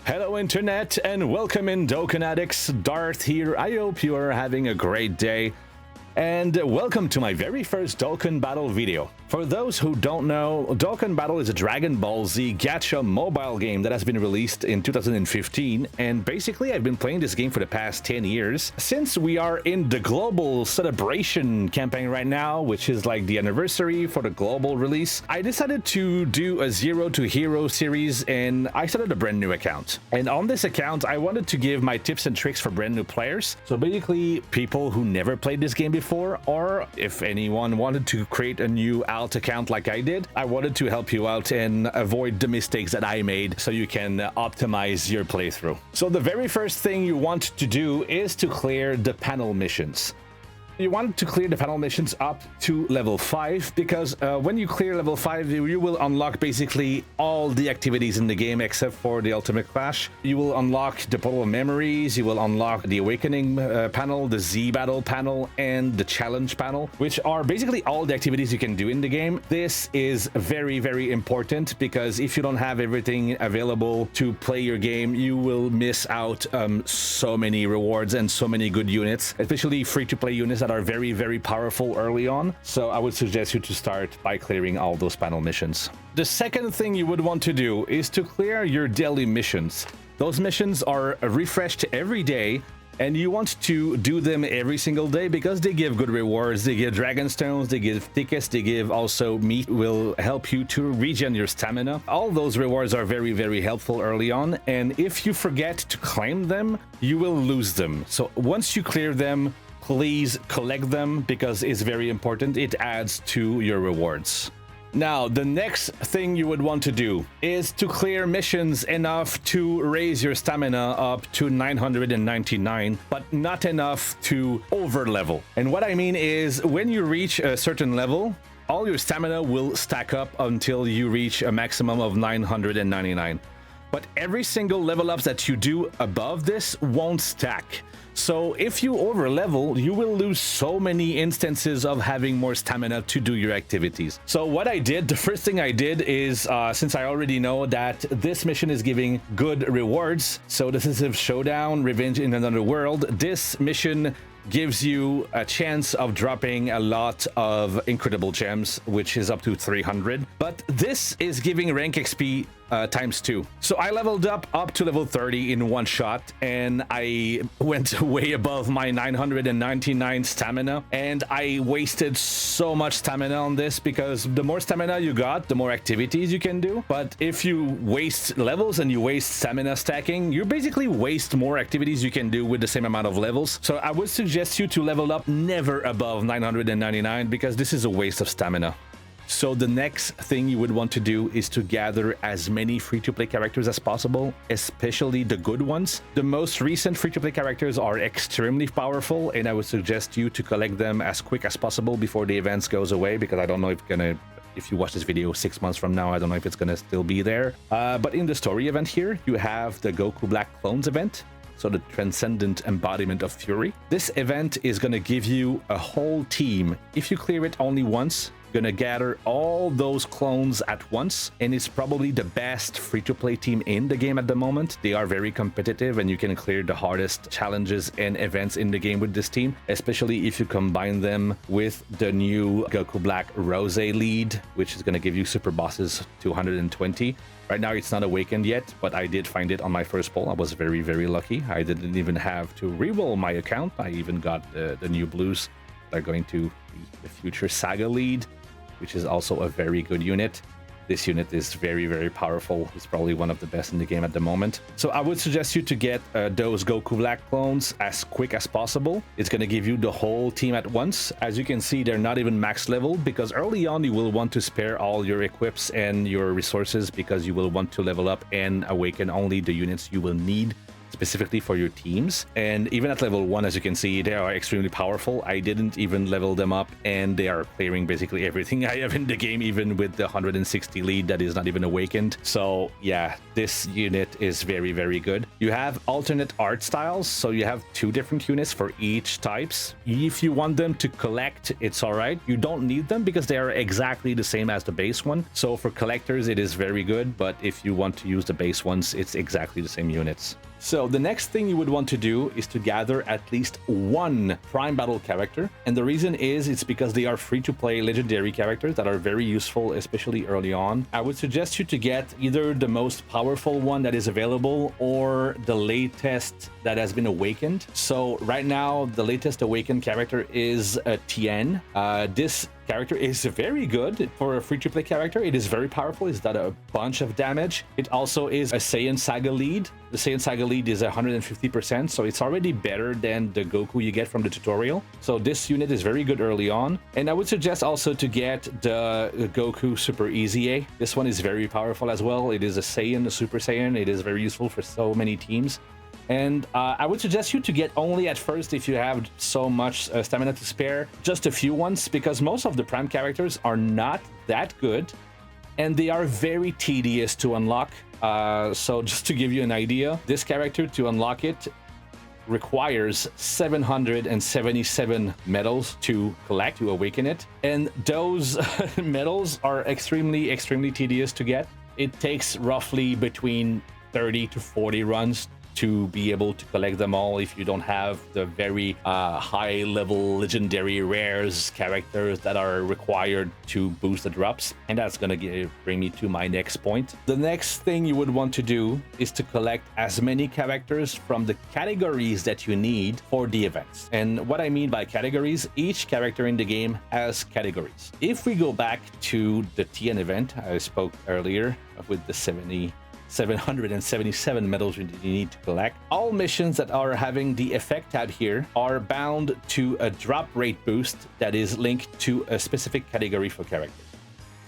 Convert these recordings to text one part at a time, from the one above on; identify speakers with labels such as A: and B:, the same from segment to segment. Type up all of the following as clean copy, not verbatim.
A: Hello Internet and welcome in Dokkan Addicts. Darth here. I hope you are having a great day. And welcome to my very first Dokkan Battle video. For those who don't know, Dokkan Battle is a Dragon Ball Z gacha mobile game that has been released in 2015, and basically I've been playing this game for the past 10 years. Since we are in the global celebration campaign right now, which is like the anniversary for the global release, I decided to do a Zero to Hero series, and I started a brand new account. And on this account, I wanted to give my tips and tricks for brand new players. So basically, people who never played this game before, or if anyone wanted to create a new alt account like I did, I wanted to help you out and avoid the mistakes that I made so you can optimize your playthrough. So the very first thing you want to do is to clear the panel missions. You want to clear the panel missions up to level 5 because when you clear level 5, you will unlock basically all the activities in the game except for the Ultimate Clash. You will unlock the Portal of Memories, you will unlock the Awakening panel, the Z Battle panel, and the Challenge panel, which are basically all the activities you can do in the game. This is very, very important because if you don't have everything available to play your game, you will miss out so many rewards and so many good units, especially free-to-play units that are very, very powerful early on. So I would suggest you to start by clearing all those panel missions. The second thing you would want to do is to clear your daily missions. Those missions are refreshed every day, and you want to do them every single day because they give good rewards. They give dragon stones, they give tickets, they give also meat, will help you to regen your stamina. All those rewards are very, very helpful early on, and if you forget to claim them, you will lose them. So once you clear them, please collect them because it's very important. It adds to your rewards. Now, the next thing you would want to do is to clear missions enough to raise your stamina up to 999, but not enough to over level. And what I mean is when you reach a certain level, all your stamina will stack up until you reach a maximum of 999. But every single level ups that you do above this won't stack. So if you over level, you will lose so many instances of having more stamina to do your activities. So what I did, the first thing I did is, since I already know that this mission is giving good rewards, so this is a showdown, revenge in another world, this mission gives you a chance of dropping a lot of incredible gems, which is up to 300. But this is giving rank XP times 2. So I leveled up to level 30 in one shot, and I went way above my 999 stamina, and I wasted so much stamina on this because the more stamina you got, the more activities you can do. But if you waste levels and you waste stamina stacking, you basically waste more activities you can do with the same amount of levels. So I would suggest you to level up never above 999 because this is a waste of stamina. So the next thing you would want to do is to gather as many free-to-play characters as possible, especially the good ones. The most recent free-to-play characters are extremely powerful, and I would suggest you to collect them as quick as possible before the events goes away, because I don't know if you watch this video 6 months from now, I don't know if it's gonna still be there. But in the story event here, you have the Goku Black Clones event. So the Transcendent Embodiment of Fury. This event is going to give you a whole team. If you clear it only once, you're going to gather all those clones at once, and it's probably the best free-to-play team in the game at the moment. They are very competitive, and you can clear the hardest challenges and events in the game with this team, especially if you combine them with the new Goku Black Rose lead, which is going to give you super bosses to 120. Right now, it's not awakened yet, but I did find it on my first pull. I was very, very lucky. I didn't even have to reroll my account. I even got the new blues that are going to be the future Saga lead, which is also a very good unit. This unit is very, very powerful. It's probably one of the best in the game at the moment. So I would suggest you to get those Goku Black clones as quick as possible. It's going to give you the whole team at once. As you can see, they're not even max level because early on you will want to spare all your equips and your resources because you will want to level up and awaken only the units you will need, specifically for your teams. And even at level 1, as you can see, they are extremely powerful. I didn't even level them up, and they are clearing basically everything I have in the game, even with the 160 lead that is not even awakened. So yeah, this unit is very, very good. You have alternate art styles, so you have 2 different units for each types. If you want them to collect, it's all right. You don't need them because they are exactly the same as the base one. So for collectors, it is very good, but if you want to use the base ones, it's exactly the same units. So the next thing you would want to do is to gather at least 1 Prime Battle character. And the reason is it's because they are free-to-play legendary characters that are very useful, especially early on. I would suggest you to get either the most powerful one that is available or the latest that has been awakened. So right now, the latest awakened character is a Tien. This character is very good for a free-to-play character. It is very powerful. It's got a bunch of damage. It also is a Saiyan Saga lead. The Saiyan Saga lead is 150%, so it's already better than the Goku you get from the tutorial. So this unit is very good early on. And I would suggest also to get the Goku Super Easy A. This one is very powerful as well. It is a Saiyan, a Super Saiyan. It is very useful for so many teams. And I would suggest you to get only at first, if you have so much stamina to spare, just a few ones, because most of the Prime characters are not that good and they are very tedious to unlock. So just to give you an idea, this character, to unlock it, requires 777 medals to collect, to awaken it. And those medals are extremely tedious to get. It takes roughly between 30 to 40 runs to be able to collect them all if you don't have the very high level legendary rares characters that are required to boost the drops. And that's gonna bring me to my next point. The next thing you would want to do is to collect as many characters from the categories that you need for the events. And what I mean by categories, each character in the game has categories. If we go back to the Tien event I spoke earlier with the 777 medals you need to collect. All missions that are having the effect tab here are bound to a drop rate boost that is linked to a specific category for characters.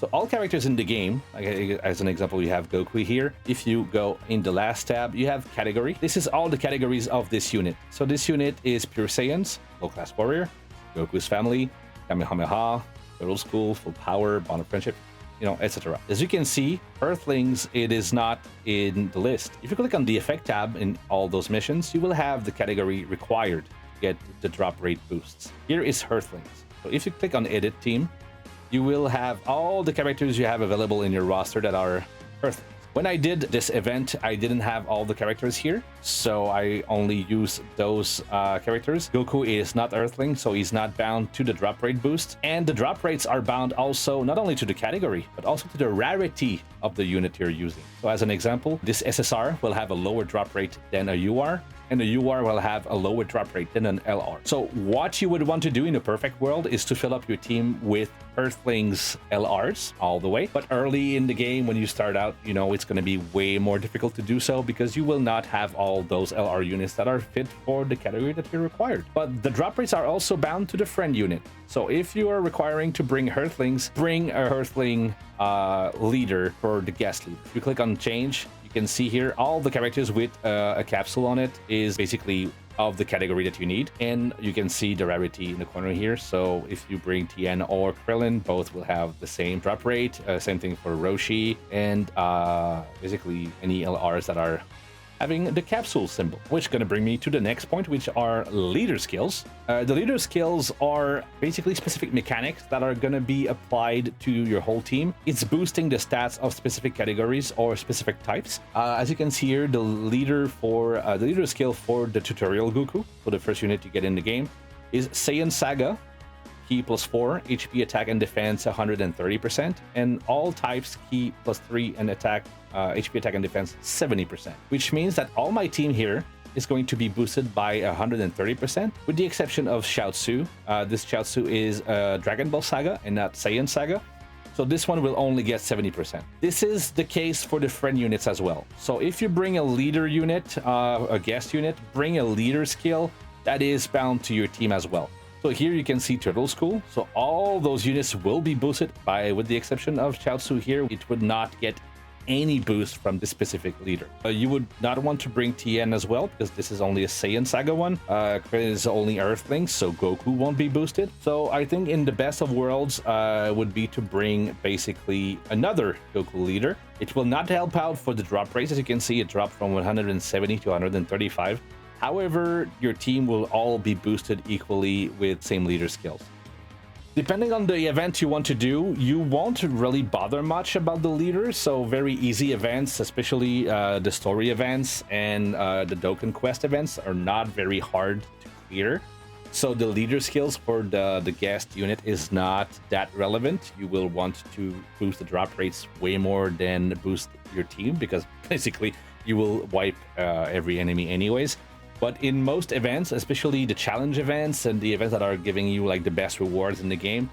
A: So all characters in the game, like as an example, you have Goku here. If you go in the last tab, you have category. This is all the categories of this unit. So this unit is Pure Saiyans, Low Class Warrior, Goku's Family, Kamehameha, Middle School, Full Power, Bond of Friendship, you know, etc. As you can see, Earthlings, it is not in the list. If you click on the effect tab in all those missions, you will have the category required to get the drop rate boosts. Here is Earthlings. So if you click on edit team, you will have all the characters you have available in your roster that are Earthlings. When I did this event, I didn't have all the characters here, so I only used those characters. Goku is not Earthling, so he's not bound to the drop rate boost. And the drop rates are bound also not only to the category, but also to the rarity of the unit you're using. So as an example, this SSR will have a lower drop rate than a UR, and a UR will have a lower drop rate than an LR. So what you would want to do in a perfect world is to fill up your team with Earthlings LRs all the way. But early in the game, when you start out, you know, it's going to be way more difficult to do so because you will not have all those LR units that are fit for the category that you're required. But the drop rates are also bound to the friend unit. So if you are requiring to bring Earthlings, bring a Earthling leader for the guest lead. If you click on change, you can see here all the characters with a capsule on it is basically of the category that you need, and you can see the rarity in the corner here. So if you bring Tien or Krillin, both will have the same drop rate. Same thing for Roshi, and basically any LRs that are having the capsule symbol, which is going to bring me to the next point, which are leader skills. The leader skills are basically specific mechanics that are going to be applied to your whole team. It's boosting the stats of specific categories or specific types. As you can see here, the leader skill for the tutorial Goku, so the first unit you get in the game, is Saiyan Saga. Ki +4, HP attack and defense 130%, and all types Ki +3 and attack, HP attack and defense 70%, which means that all my team here is going to be boosted by 130%, with the exception of Chaozu. This Chaozu is Dragon Ball Saga and not Saiyan Saga, so this one will only get 70%. This is the case for the friend units as well. So if you bring a leader unit, a guest unit, bring a leader skill, that is bound to your team as well. So here you can see Turtle School. So all those units will be boosted by, with the exception of Chaozu here, it would not get any boost from this specific leader. You would not want to bring TN as well, because this is only a Saiyan Saga one. It is only Earthlings, so Goku won't be boosted. So I think in the best of worlds would be to bring basically another Goku leader. It will not help out for the drop rates. As you can see, it dropped from 170 to 135. However, your team will all be boosted equally with same leader skills. Depending on the event you want to do, you won't really bother much about the leaders. So very easy events, especially the story events and the Dokkan quest events, are not very hard to clear. So the leader skills for the guest unit is not that relevant. You will want to boost the drop rates way more than boost your team, because basically you will wipe every enemy anyways. But in most events, especially the challenge events and the events that are giving you like the best rewards in the game,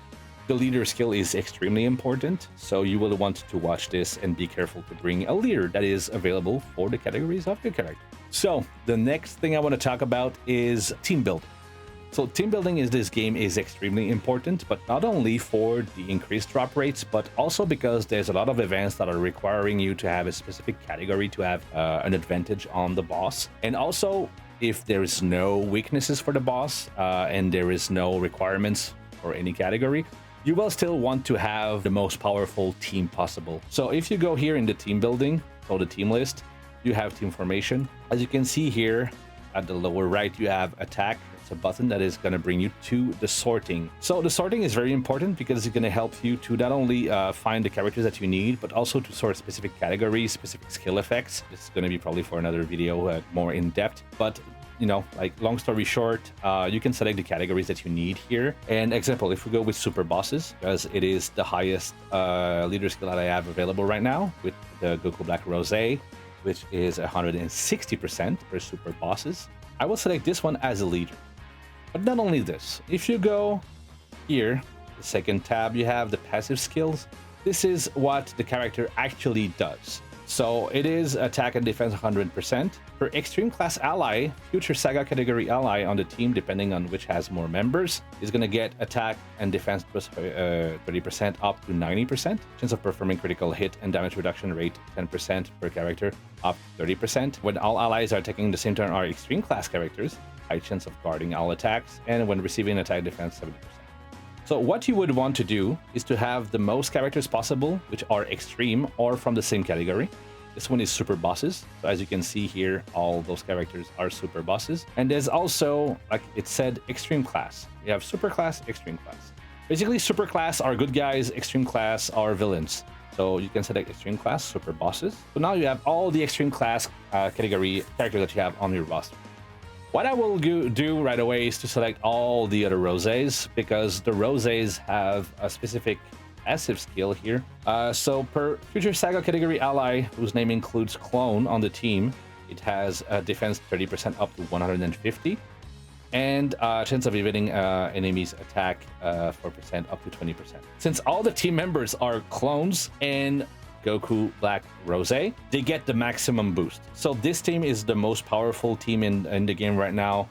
A: the leader skill is extremely important. So you will want to watch this and be careful to bring a leader that is available for the categories of your character. So the next thing I want to talk about is team building. So team building in this game is extremely important, but not only for the increased drop rates, but also because there's a lot of events that are requiring you to have a specific category to have an advantage on the boss. And also, if there is no weaknesses for the boss and there is no requirements for any category, you will still want to have the most powerful team possible. So if you go here in the team building, so the team list, you have team formation. As you can see here at the lower right, you have attack. It's a button that is going to bring you to the sorting. So the sorting is very important because it's going to help you to not only find the characters that you need, but also to sort specific categories, specific skill effects. This is going to be probably for another video more in depth, but you know, like long story short, you can select the categories that you need here. And example, if we go with super bosses, because it is the highest leader skill that I have available right now with the Goku Black Rose, which is 160% for super bosses, I will select this one as a leader. But not only this, if you go here, the second tab, you have the passive skills. This is what the character actually does. So it is attack and defense 100%. For extreme class ally, future saga category ally on the team, depending on which has more members, is going to get attack and defense plus 30% up to 90%. Chance of performing critical hit and damage reduction rate 10% per character up to 30%. When all allies are attacking the same turn are extreme class characters, high chance of guarding all attacks, and when receiving attack defense 70%. So what you would want to do is to have the most characters possible, which are extreme or from the same category. This one is super bosses. So as you can see here, all those characters are super bosses. And there's also, like it said, extreme class. You have super class, extreme class. Basically, super class are good guys, extreme class are villains. So you can select extreme class, super bosses. So now you have all the extreme class category characters that you have on your roster. What I will do right away is to select all the other roses, because the roses have a specific passive skill here. So per future saga category ally, whose name includes clone on the team, it has a defense 30% up to 150, and chance of evading enemies attack 4% up to 20%. Since all the team members are clones and Goku Black Rose, they get the maximum boost. So this team is the most powerful team in the game right now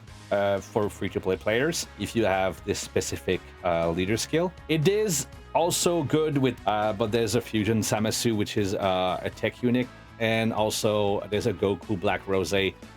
A: for free-to-play players if you have this specific leader skill. It is also good with, but there's a Fusion Samasu, which is a tech unit, and also there's a Goku Black Rose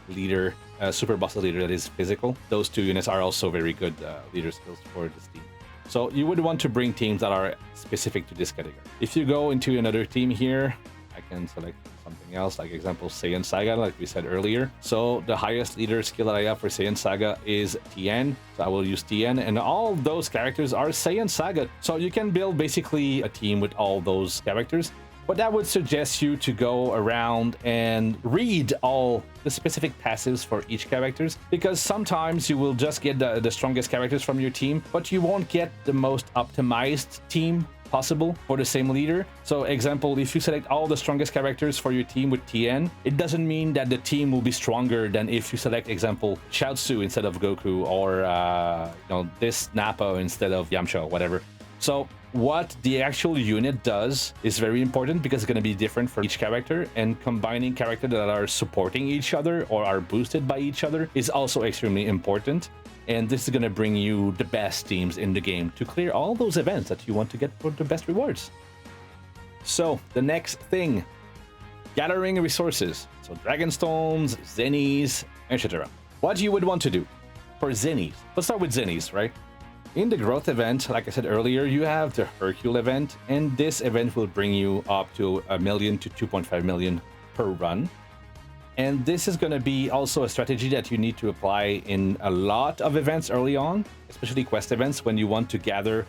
A: leader, super boss leader that is physical. Those two units are also very good leader skills for this team. So you would want to bring teams that are specific to this category. If you go into another team here, I can select something else, like example Saiyan Saga, like we said earlier. So the highest leader skill that I have for Saiyan Saga is TN. So I will use TN, and all those characters are Saiyan Saga. So you can build basically a team with all those characters. But I would suggest you to go around and read all the specific passives for each characters, because sometimes you will just get the strongest characters from your team, but you won't get the most optimized team possible for the same leader. So example, if you select all the strongest characters for your team with TN, it doesn't mean that the team will be stronger than if you select example Chaozu instead of Goku, or this Nappa instead of Yamcha, whatever. So what the actual unit does is very important, because it's going to be different for each character, and combining characters that are supporting each other or are boosted by each other is also extremely important. And this is going to bring you the best teams in the game to clear all those events that you want to get for the best rewards. So the next thing gathering resources. So dragonstones, zenis, etc. What you would want to do for zenis. Let's start with zenis, right? In the growth event, like I said earlier, you have the Hercule event, and this event will bring you up to 1 million to 2.5 million per run. And this is going to be also a strategy that you need to apply in a lot of events early on, especially quest events, when you want to gather,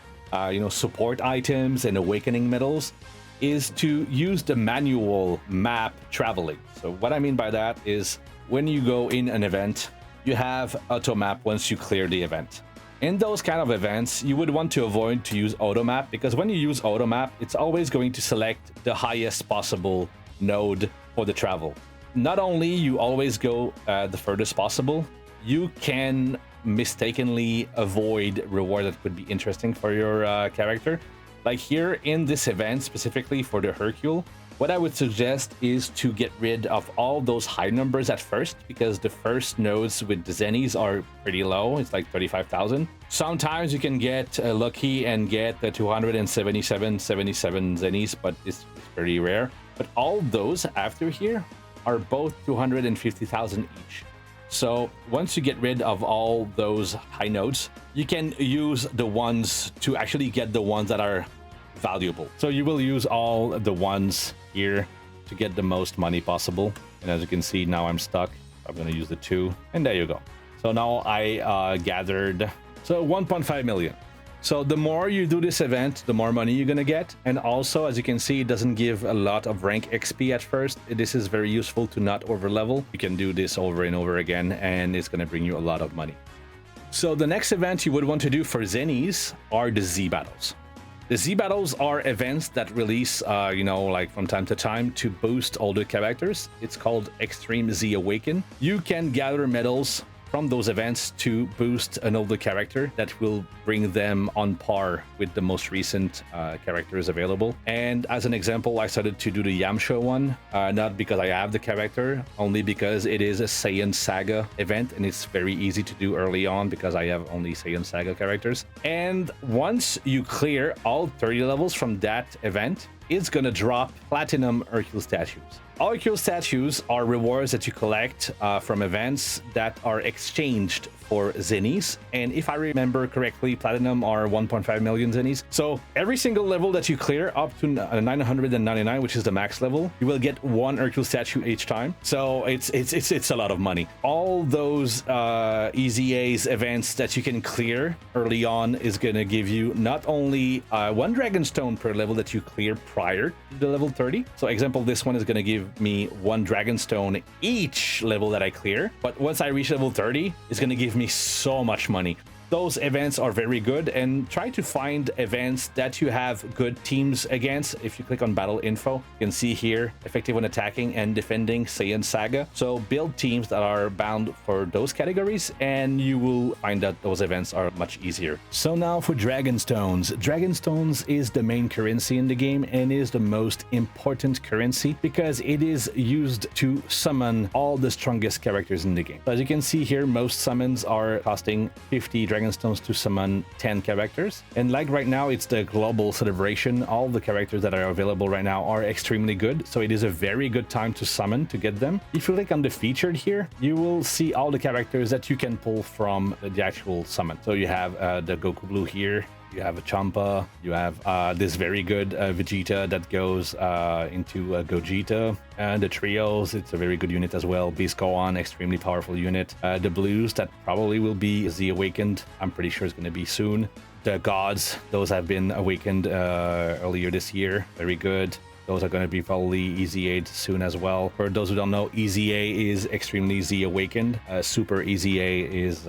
A: support items and awakening medals, is to use the manual map traveling. So what I mean by that is when you go in an event, you have auto map once you clear the event. In those kind of events, you would want to avoid to use auto map, because when you use auto map, it's always going to select the highest possible node for the travel. Not only you always go the furthest possible, you can mistakenly avoid reward that could be interesting for your character. Like here in this event, specifically for the Hercule, what I would suggest is to get rid of all those high numbers at first, because the first nodes with the zenis are pretty low. It's like 35,000. Sometimes you can get lucky and get the 277 zenis, but it's pretty rare. But all those after here are both 250,000 each. So once you get rid of all those high nodes, you can use the ones to actually get the ones that are valuable. So you will use all the ones here to get the most money possible. And as you can see, now I'm stuck. I'm going to use the 2, and there you go. So now I gathered 1.5 million. So the more you do this event, the more money you're going to get. And also, as you can see, it doesn't give a lot of rank XP at first. This is very useful to not over level. You can do this over and over again, and it's going to bring you a lot of money. So the next event you would want to do for zenis are the Z battles. The Z battles are events that release, like from time to time to boost older characters. It's called Extreme Z Awaken. You can gather medals from those events to boost an older character that will bring them on par with the most recent characters available. And as an example, I started to do the Yamcha one, not because I have the character, only because it is a Saiyan Saga event, and it's very easy to do early on because I have only Saiyan Saga characters. And once you clear all 30 levels from that event, it's gonna drop Platinum Hercule statues. All Hercule statues are rewards that you collect from events that are exchanged for zenis, and if I remember correctly, Platinum are 1.5 million zenis. So every single level that you clear up to 999, which is the max level, you will get 1 Hercule statue each time. So it's a lot of money. All those EZA's events that you can clear early on is gonna give you not only 1 Dragonstone per level that you clear prior to the level 30. So example, this one is gonna give me 1 Dragonstone each level that I clear, but once I reach level 30, it's gonna give me so much money. Those events are very good, and try to find events that you have good teams against. If you click on battle info, you can see here effective when attacking and defending Saiyan Saga. So build teams that are bound for those categories, and you will find that those events are much easier. So now for Dragonstones. Dragonstones is the main currency in the game and is the most important currency because it is used to summon all the strongest characters in the game. So as you can see here, most summons are costing 50 Dragonstones to summon 10 characters. And like right now, it's the global celebration. All the characters that are available right now are extremely good. So it is a very good time to summon to get them. If you click on the featured here, you will see all the characters that you can pull from the actual summon. So you have the Goku Blue here. You have a Champa, you have this very good Vegeta that goes into Gogeta, and the trios, it's a very good unit as well. Beast Gohan, extremely powerful unit. The blues, that probably will be Z Awakened, I'm pretty sure it's going to be soon. The gods, those have been awakened earlier this year, very good. Those are going to be probably EZA'd soon as well. For those who don't know, EZA is extremely Z Awakened. Super EZA is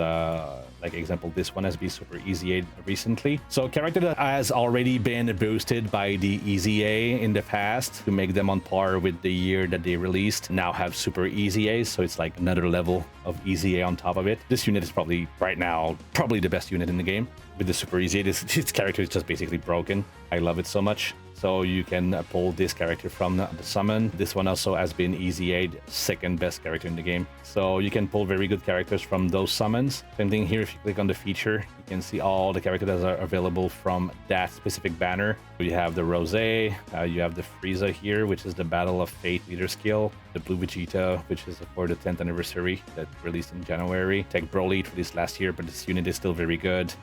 A: like example, this one has been super EZA'd recently. So character that has already been boosted by the EZA in the past to make them on par with the year that they released now have super EZAs. So it's like another level of EZA on top of it. This unit is probably right now the best unit in the game. With the super EZA, this character is just basically broken. I love it so much. So you can pull this character from the summon. This one also has been Easy 8, second best character in the game. So you can pull very good characters from those summons. Same thing here, if you click on the feature, you can see all the characters that are available from that specific banner. You have the Rose, you have the Frieza here, which is the Battle of Fate leader skill, the Blue Vegeta, which is for the 10th anniversary that released in January. Tech Broly released last year, but this unit is still very good.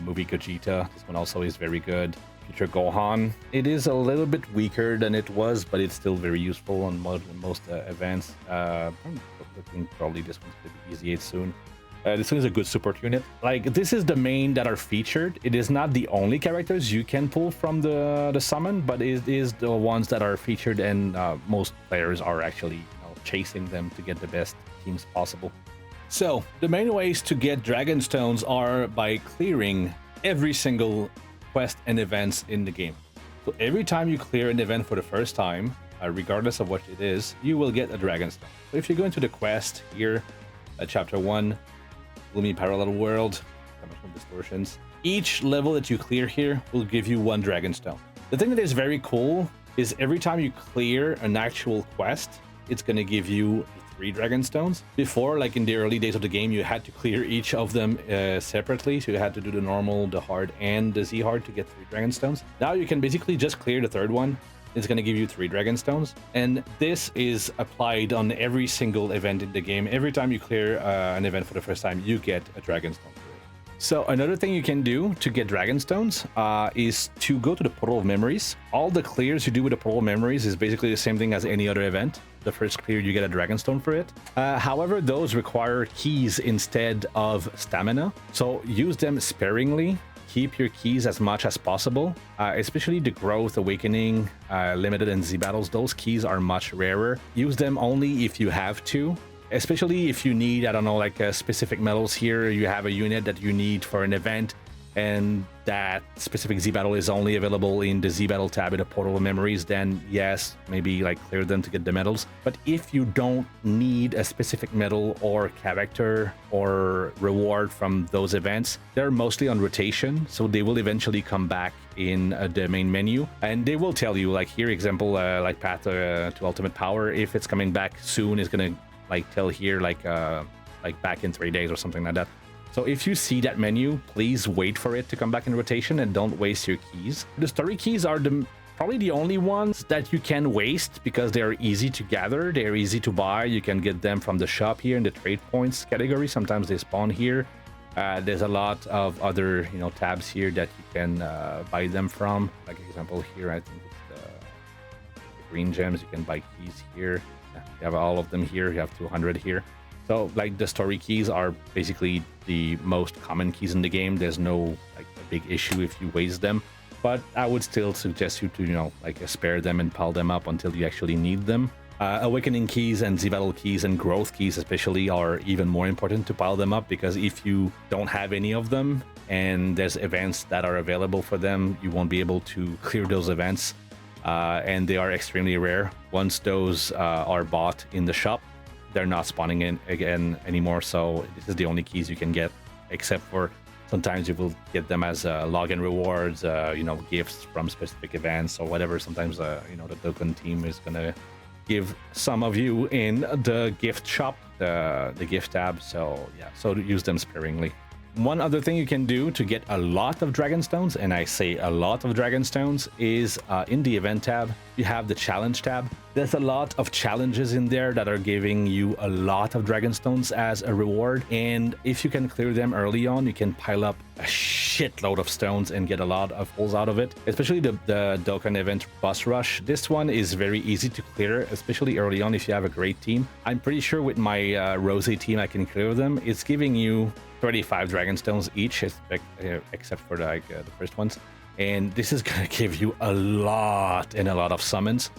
A: Movie Gogeta, this one also is very good. Future Gohan, it is a little bit weaker than it was, but it's still very useful on most events. I think probably this one's going to be Easy 8 soon. This one is a good support unit. Like, this is the main that are featured. It is not the only characters you can pull from the summon, but it is the ones that are featured, and most players are actually chasing them to get the best teams possible. So the main ways to get Dragon Stones are by clearing every single quest and events in the game. So every time you clear an event for the first time, regardless of what it is, you will get a Dragon Stone. So if you go into the quest here, chapter 1, Gloomy Parallel World, Dimensional Distortions, each level that you clear here will give you 1 Dragon Stone. The thing that is very cool is every time you clear an actual quest, it's going to give you 3 Dragon Stones. Before, like in the early days of the game, you had to clear each of them separately. So you had to do the normal, the hard, and the Z hard to get 3 Dragon Stones. Now you can basically just clear the third one. It's going to give you 3 Dragon Stones. And this is applied on every single event in the game. Every time you clear an event for the first time, you get a Dragon Stone. So another thing you can do to get Dragon Stones is to go to the Portal of Memories. All the clears you do with the Portal of Memories is basically the same thing as any other event. The first clear, you get a Dragon Stone for it. However, those require keys instead of stamina. So use them sparingly. Keep your keys as much as possible, especially the Growth, Awakening, Limited, and Z Battles. Those keys are much rarer. Use them only if you have to. Especially if you need, I don't know, like specific medals here, you have a unit that you need for an event, and that specific Z battle is only available in the Z battle tab in the Portal of Memories, then yes, maybe like clear them to get the medals. But if you don't need a specific medal or character or reward from those events, they're mostly on rotation, so they will eventually come back in the main menu, and they will tell you, like here, example, like Path to Ultimate Power, if it's coming back soon, is gonna like tell here like back in 3 days or something like that. So if you see that menu, please wait for it to come back in rotation and don't waste your keys. The story keys are probably the only ones that you can waste because they are easy to gather, they are easy to buy. You can get them from the shop here in the trade points category. Sometimes they spawn here. There's a lot of other tabs here that you can buy them from. Like example here, I think it's the green gems. You can buy keys here. You have all of them here. You have 200 here. So like the story keys are basically the most common keys in the game. There's no like a big issue if you waste them, but I would still suggest you to like spare them and pile them up until you actually need them. Awakening keys and Z-Battle keys and growth keys especially are even more important to pile them up, because if you don't have any of them and there's events that are available for them, you won't be able to clear those events. And they are extremely rare. Once those are bought in the shop, they're not spawning in again anymore. So this is the only keys you can get, except for sometimes you will get them as login rewards, gifts from specific events or whatever. Sometimes the DOKKAN team is gonna give some of you in the gift shop, the gift tab. So yeah, so use them sparingly. One other thing you can do to get a lot of Dragon Stones, and I say a lot of Dragon Stones, is in the event tab, you have the challenge tab. There's a lot of challenges in there that are giving you a lot of Dragon Stones as a reward. And if you can clear them early on, you can pile up a shitload of stones and get a lot of pulls out of it. Especially the DOKKAN event Boss Rush. This one is very easy to clear, especially early on if you have a great team. I'm pretty sure with my Rose team I can clear them. It's giving you 35 Dragon Stones each, except for the first ones. And this is gonna give you a lot of summons.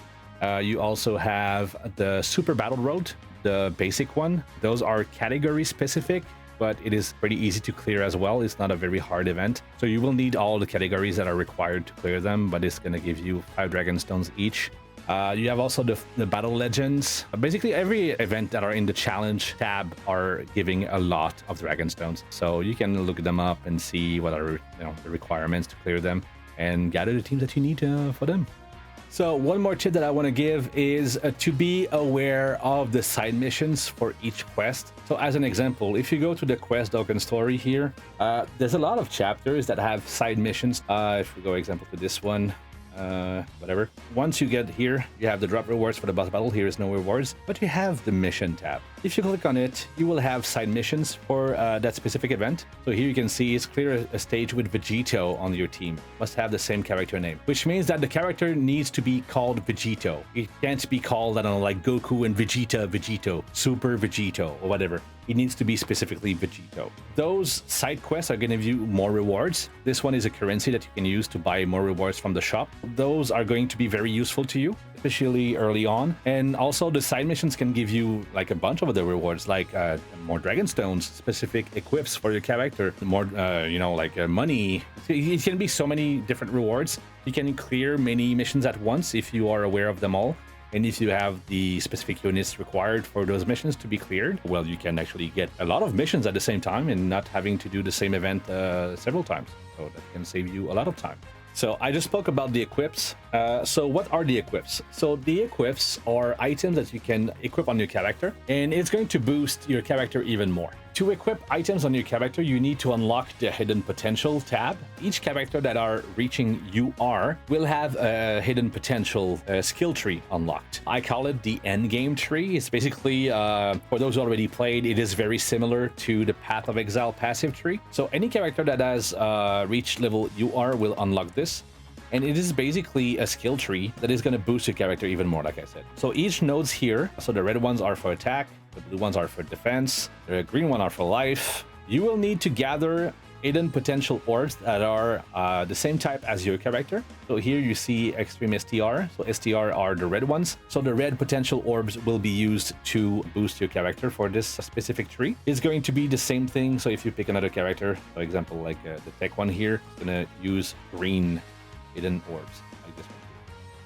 A: You also have the Super Battle Road, the basic one. Those are category specific, but it is pretty easy to clear as well. It's not a very hard event. So you will need all the categories that are required to clear them, but it's gonna give you 5 Dragon Stones each. You have also the Battle Legends. Basically every event that are in the challenge tab are giving a lot of Dragon Stones. So you can look them up and see what are the requirements to clear them. and gather the teams that you need for them. So one more tip that I want to give is to be aware of the side missions for each quest. So as an example, if you go to the quest Dokkan story here, there's a lot of chapters that have side missions. If we go example to this one, whatever. Once you get here, you have the drop rewards for the boss battle. Here is no rewards, but you have the mission tab. If you click on it, you will have side missions for that specific event. So here you can see it's clear a stage with Vegito on your team. Must have the same character name, which means that the character needs to be called Vegito. It can't be called, I don't know, like Goku and Vegito, Super Vegito, or whatever. It needs to be specifically Vegito. Those side quests are going to give you more rewards. This one is a currency that you can use to buy more rewards from the shop. Those are going to be very useful to you, especially early on. And also the side missions can give you like a bunch of other rewards, like more dragon stones, specific equips for your character, more, money. It can be so many different rewards. You can clear many missions at once if you are aware of them all. And if you have the specific units required for those missions to be cleared, well, you can actually get a lot of missions at the same time and not having to do the same event several times. So that can save you a lot of time. So I just spoke about the equips. So what are the equips? So the equips are items that you can equip on your character, and it's going to boost your character even more. To equip items on your character, you need to unlock the hidden potential tab. Each character that are reaching UR will have a hidden potential skill tree unlocked. I call it the end game tree. It's basically, for those who already played, it is very similar to the Path of Exile passive tree. So any character that has reached level UR will unlock this. And it is basically a skill tree that is going to boost your character even more, like I said. So each nodes here, so the red ones are for attack, the blue ones are for defense, the green one are for life. You will need to gather hidden potential orbs that are the same type as your character. So here you see extreme STR. So STR are the red ones. So the red potential orbs will be used to boost your character for this specific tree. It's going to be the same thing. So if you pick another character, for example, like the tech one here, it's going to use green hidden orbs like this one.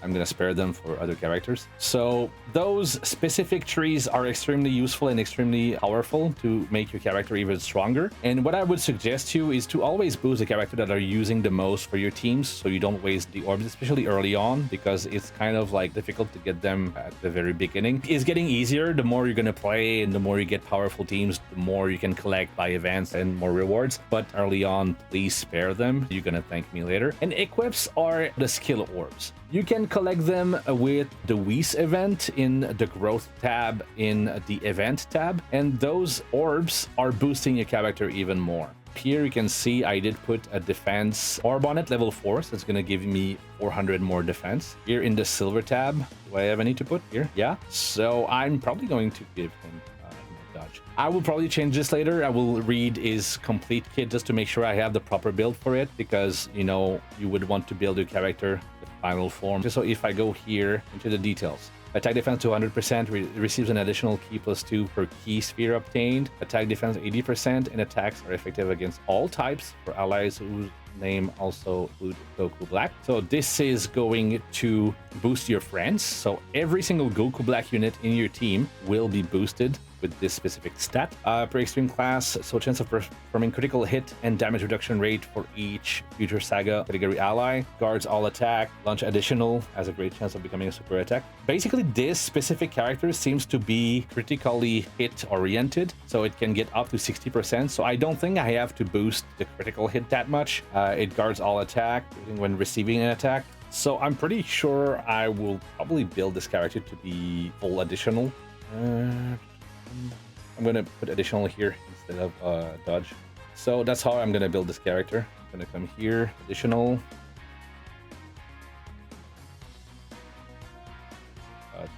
A: I'm gonna spare them for other characters. So those specific trees are extremely useful and extremely powerful to make your character even stronger. And what I would suggest you is to always boost the character that are using the most for your teams, so you don't waste the orbs, especially early on, because it's kind of like difficult to get them at the very beginning. It's getting easier the more you're gonna play, and the more you get powerful teams, the more you can collect by events and more rewards. But early on, please spare them. You're gonna thank me later. And equips are the skill orbs. You can collect them with the Whis event in the growth tab in the event tab, and those orbs are boosting your character even more. Here you can see I did put a defense orb on it, level 4, so it's going to give me 400 more defense. Here in the silver tab, do I have any to put here? Yeah, so I'm probably going to give him dodge. I will probably change this later. I will read his complete kit just to make sure I have the proper build for it, because you know you would want to build your character the final form. So if I go here into the details, attack defense 200%, receives an additional key +2 per key sphere obtained. Attack defense 80%, and attacks are effective against all types for allies whose name also include Goku Black. So this is going to boost your friends. So every single Goku Black unit in your team will be boosted with this specific stat. Per extreme class, so chance of performing critical hit and damage reduction rate for each future saga category ally. Guards all attack, launch additional, has a great chance of becoming a super attack. Basically, this specific character seems to be critically hit oriented, so it can get up to 60%. So I don't think I have to boost the critical hit that much. It guards all attack when receiving an attack. So I'm pretty sure I will probably build this character to be full additional. I'm gonna put additional here instead of dodge. So that's how I'm gonna build this character. I'm gonna come here, additional, dodge,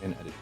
A: and additional.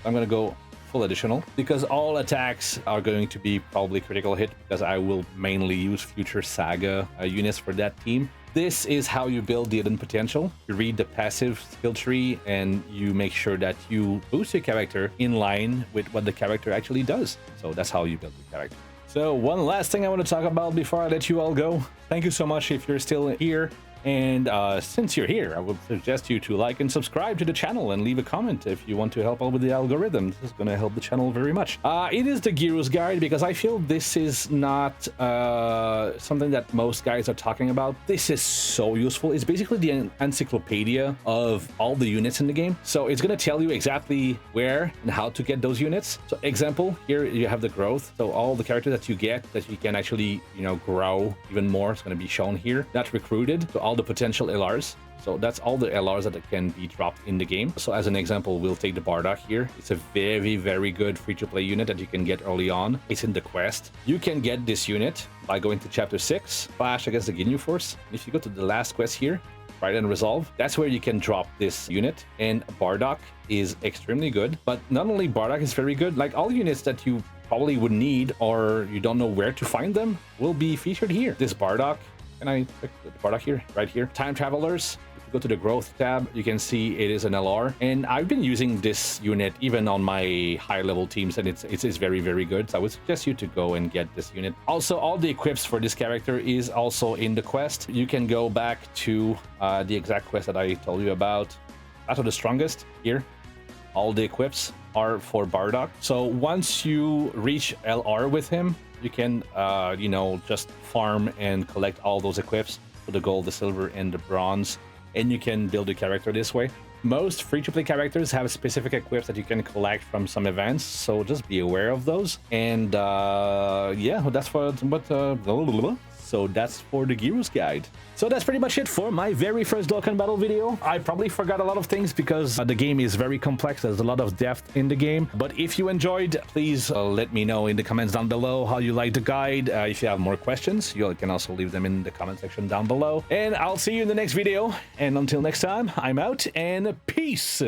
A: I'm gonna go full additional because all attacks are going to be probably critical hit, because I will mainly use future saga units for that team. This is how you build the hidden potential. You read the passive skill tree and you make sure that you boost your character in line with what the character actually does. So that's how you build your character. So one last thing I want to talk about before I let you all go. Thank you so much if you're still here. And since you're here, I would suggest you to like and subscribe to the channel and leave a comment if you want to help out with the algorithm. This is going to help the channel very much. It is the Giru's guide because I feel this is not something that most guys are talking about. This is so useful. It's basically the encyclopedia of all the units in the game. So it's going to tell you exactly where and how to get those units. So example, here you have the growth. So all the characters that you get that you can actually, you know, grow even more. It's going to be shown here. Not recruited. So all the potential LRs. So that's all the LRs that can be dropped in the game. So as an example, we'll take the Bardock here. It's a very, very good free-to-play unit that you can get early on. It's in the quest. You can get this unit by going to Chapter 6, Clash against the Ginyu Force. If you go to the last quest here, Pride and Resolve, that's where you can drop this unit. And Bardock is extremely good. But not only Bardock is very good, like all units that you probably would need or you don't know where to find them will be featured here. This Bardock, and I click the Bardock here, right here. Time Travelers. If you go to the growth tab, you can see it is an LR. And I've been using this unit even on my high level teams, and it's very, very good. So I would suggest you to go and get this unit. Also, all the equips for this character is also in the quest. You can go back to the exact quest that I told you about. Battle the Strongest here. All the equips are for Bardock. So once you reach LR with him, you can, you know, just farm and collect all those equips for the gold, the silver, and the bronze, and you can build a character this way. Most free-to-play characters have specific equips that you can collect from some events, so just be aware of those. And yeah, that's for what. So that's for the Giru's guide. So that's pretty much it for my very first Dokkan Battle video. I probably forgot a lot of things because the game is very complex. There's a lot of depth in the game. But if you enjoyed, please let me know in the comments down below how you like the guide. If you have more questions, you can also leave them in the comment section down below. And I'll see you in the next video. And until next time, I'm out and peace.